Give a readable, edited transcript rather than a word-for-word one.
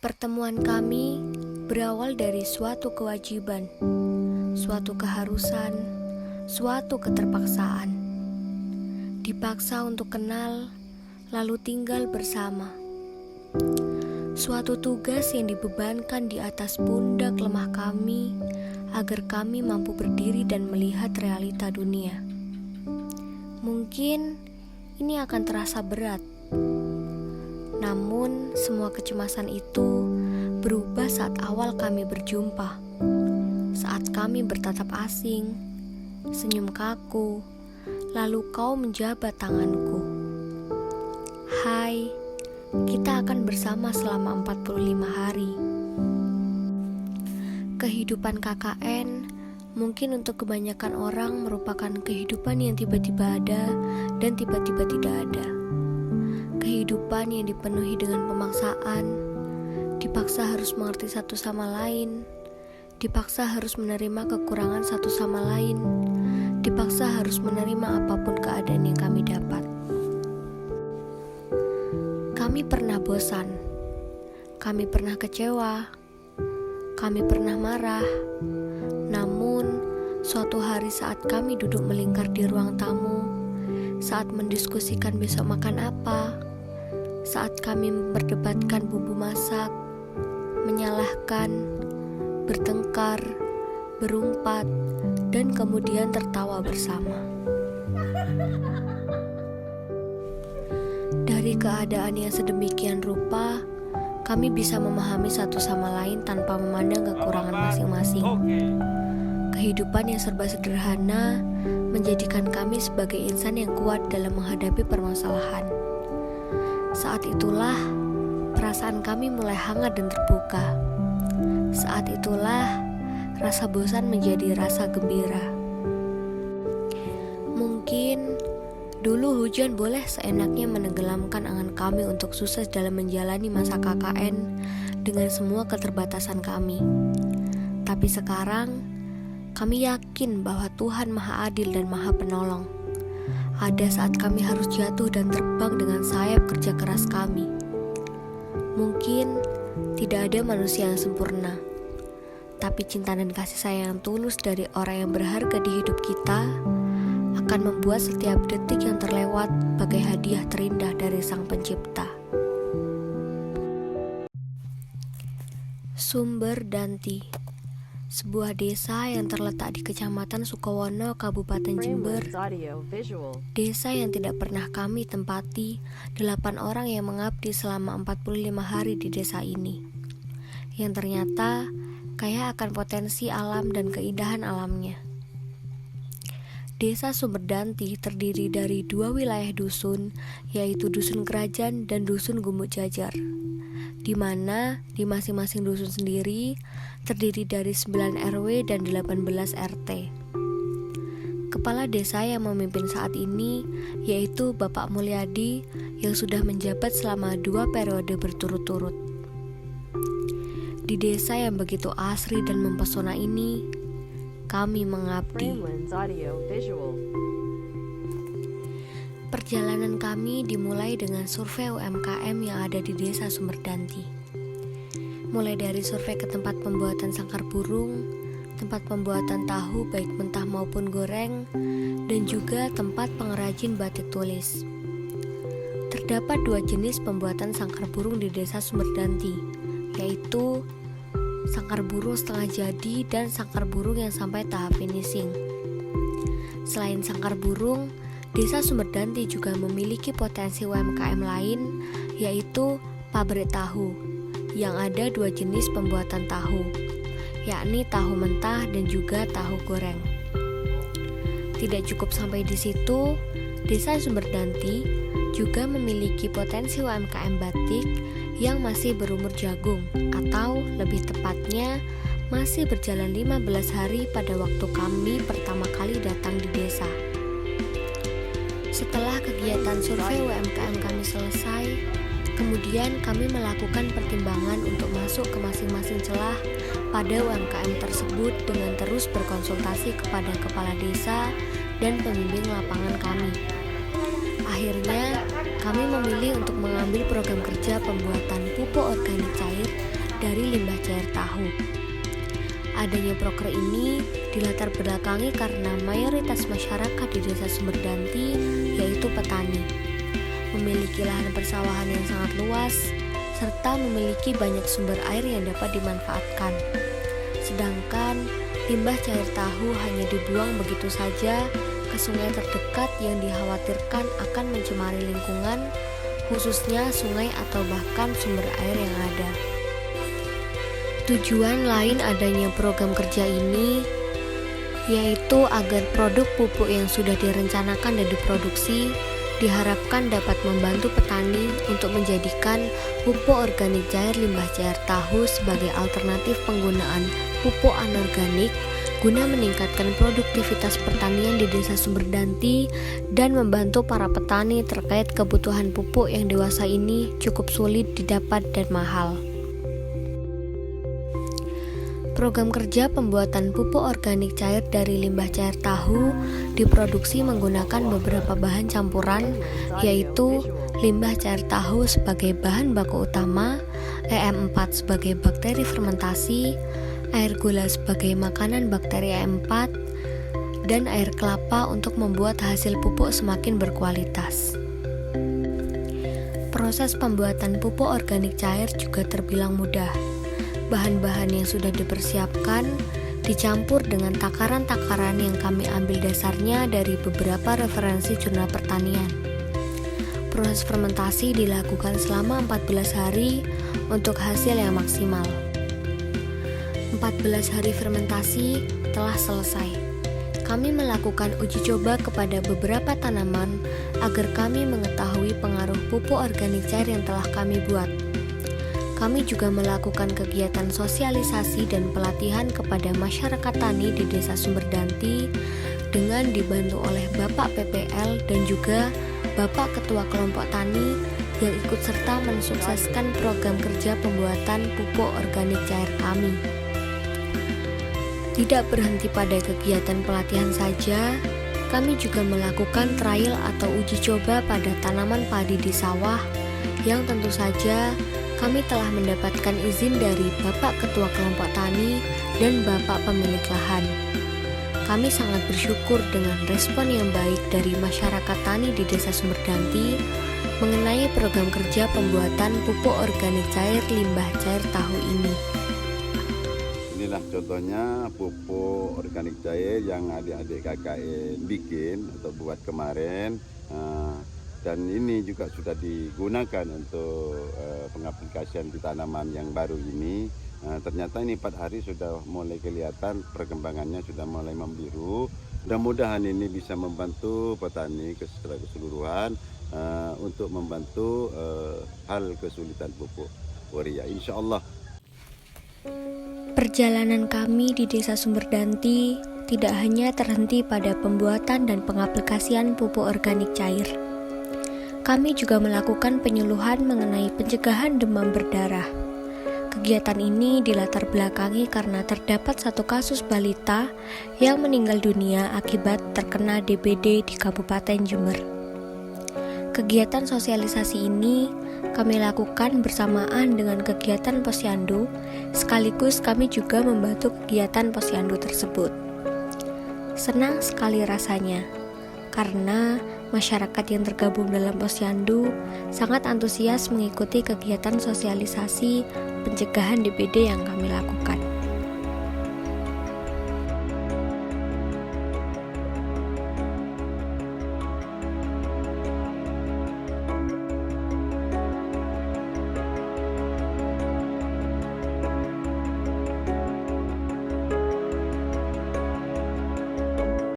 Pertemuan kami berawal dari suatu kewajiban, suatu keharusan, suatu keterpaksaan. Dipaksa untuk kenal, lalu tinggal bersama. Suatu tugas yang dibebankan di atas pundak lemah kami agar kami mampu berdiri dan melihat realita dunia. Mungkin ini akan terasa berat, namun semua kecemasan itu berubah saat awal kami berjumpa. Saat kami bertatap asing, senyum kaku, lalu kau menjabat tanganku. Hai, kita akan bersama selama 45 hari. Kehidupan KKN mungkin untuk kebanyakan orang merupakan kehidupan yang tiba-tiba ada dan tiba-tiba tidak ada. Kehidupan yang dipenuhi dengan pemaksaan, dipaksa harus mengerti satu sama lain, dipaksa harus menerima kekurangan satu sama lain, dipaksa harus menerima apapun keadaan yang kami dapat. Kami pernah bosan, kami pernah kecewa, kami pernah marah. Namun, suatu hari saat kami duduk melingkar di ruang tamu, saat mendiskusikan besok makan apa, saat kami memperdebatkan bumbu masak, menyalahkan, bertengkar, berumpat, dan kemudian tertawa bersama. Dari keadaan yang sedemikian rupa, kami bisa memahami satu sama lain tanpa memandang kekurangan masing-masing. Kehidupan yang serba sederhana menjadikan kami sebagai insan yang kuat dalam menghadapi permasalahan. Saat itulah perasaan kami mulai hangat dan terbuka. Saat itulah rasa bosan menjadi rasa gembira. Mungkin dulu hujan boleh seenaknya menenggelamkan angan kami untuk sukses dalam menjalani masa KKN dengan semua keterbatasan kami. Tapi sekarang, kami yakin bahwa Tuhan Maha Adil dan Maha Penolong. Ada saat kami harus jatuh dan terbang dengan sayap kerja keras kami. Mungkin tidak ada manusia yang sempurna, tapi cinta dan kasih sayang yang tulus dari orang yang berharga di hidup kita akan membuat setiap detik yang terlewat bagai hadiah terindah dari Sang Pencipta. Sumber Danti, sebuah desa yang terletak di Kecamatan Sukowono, Kabupaten Jember. Desa yang tidak pernah kami tempati, 8 orang yang mengabdi selama 45 hari di desa ini, yang ternyata kaya akan potensi alam dan keindahan alamnya. Desa Sumberdanti terdiri dari 2 wilayah dusun, yaitu Dusun Kerajaan dan Dusun Gumuk Jajar, di mana di masing-masing dusun sendiri terdiri dari 9 RW dan 18 RT. Kepala desa yang memimpin saat ini yaitu Bapak Mulyadi yang sudah menjabat selama 2 periode berturut-turut. Di desa yang begitu asri dan mempesona ini, kami mengabdi. Perjalanan kami dimulai dengan survei UMKM yang ada di desa Sumberdanti. Mulai dari survei ke tempat pembuatan sangkar burung, tempat pembuatan tahu baik mentah maupun goreng, dan juga tempat pengrajin batik tulis. Terdapat 2 jenis pembuatan sangkar burung di desa Sumberdanti, yaitu sangkar burung setengah jadi dan sangkar burung yang sampai tahap finishing. Selain sangkar burung, desa Sumberdanti juga memiliki potensi UMKM lain, yaitu pabrik tahu, yang ada 2 jenis pembuatan tahu, yakni tahu mentah dan juga tahu goreng. Tidak cukup sampai di situ, desa Sumberdanti juga memiliki potensi UMKM batik yang masih berumur jagung, atau lebih tepatnya masih berjalan 15 hari pada waktu kami pertama kali datang di desa. Setelah kegiatan survei UMKM kami selesai, kemudian kami melakukan pertimbangan untuk masuk ke masing-masing celah pada UMKM tersebut dengan terus berkonsultasi kepada kepala desa dan pembimbing lapangan kami. Akhirnya, kami memilih untuk mengambil program kerja pembuatan pupuk organik cair dari limbah cair tahu. Adanya proker ini dilatar belakangi karena mayoritas masyarakat di Desa Sumberdanti yaitu petani, memiliki lahan persawahan yang sangat luas, serta memiliki banyak sumber air yang dapat dimanfaatkan. Sedangkan limbah cair tahu hanya dibuang begitu saja ke sungai terdekat yang dikhawatirkan akan mencemari lingkungan, khususnya sungai atau bahkan sumber air yang ada. Tujuan lain adanya program kerja ini yaitu agar produk pupuk yang sudah direncanakan dan diproduksi diharapkan dapat membantu petani untuk menjadikan pupuk organik cair limbah cair tahu sebagai alternatif penggunaan pupuk anorganik guna meningkatkan produktivitas pertanian di Desa Sumberdanti dan membantu para petani terkait kebutuhan pupuk yang dewasa ini cukup sulit didapat dan mahal. Program kerja pembuatan pupuk organik cair dari limbah cair tahu diproduksi menggunakan beberapa bahan campuran, yaitu limbah cair tahu sebagai bahan baku utama, EM4 sebagai bakteri fermentasi, air gula sebagai makanan bakteri EM4, dan air kelapa untuk membuat hasil pupuk semakin berkualitas. Proses pembuatan pupuk organik cair juga terbilang mudah. Bahan-bahan yang sudah dipersiapkan dicampur dengan takaran-takaran yang kami ambil dasarnya dari beberapa referensi jurnal pertanian. Proses fermentasi dilakukan selama 14 hari untuk hasil yang maksimal. 14 hari fermentasi telah selesai. Kami melakukan uji coba kepada beberapa tanaman agar kami mengetahui pengaruh pupuk organik cair yang telah kami buat. Kami juga melakukan kegiatan sosialisasi dan pelatihan kepada masyarakat tani di Desa Sumberdanti dengan dibantu oleh Bapak PPL dan juga Bapak Ketua Kelompok Tani yang ikut serta mensukseskan program kerja pembuatan pupuk organik cair kami. Tidak berhenti pada kegiatan pelatihan saja, kami juga melakukan trial atau uji coba pada tanaman padi di sawah yang tentu saja kami telah mendapatkan izin dari Bapak Ketua Kelompok Tani dan Bapak Pemilik Lahan. Kami sangat bersyukur dengan respon yang baik dari masyarakat tani di Desa Sumberdanti mengenai program kerja pembuatan pupuk organik cair limbah cair tahu ini. Inilah contohnya pupuk organik cair yang adik-adik KKN bikin atau buat kemarin. Dan ini juga sudah digunakan untuk pengaplikasian di tanaman yang baru ini. Ternyata ini 4 hari sudah mulai kelihatan perkembangannya sudah mulai membiru. Mudah-mudahan ini bisa membantu petani secara keseluruhan untuk membantu hal kesulitan pupuk urea. Insya Allah. Perjalanan kami di Desa Sumberdanti tidak hanya terhenti pada pembuatan dan pengaplikasian pupuk organik cair. Kami juga melakukan penyuluhan mengenai pencegahan demam berdarah. Kegiatan ini dilatar belakangi karena terdapat satu kasus balita yang meninggal dunia akibat terkena DBD di Kabupaten Jember. Kegiatan sosialisasi ini kami lakukan bersamaan dengan kegiatan posyandu, sekaligus kami juga membantu kegiatan posyandu tersebut. Senang sekali rasanya, karena masyarakat yang tergabung dalam posyandu sangat antusias mengikuti kegiatan sosialisasi pencegahan DBD yang kami lakukan.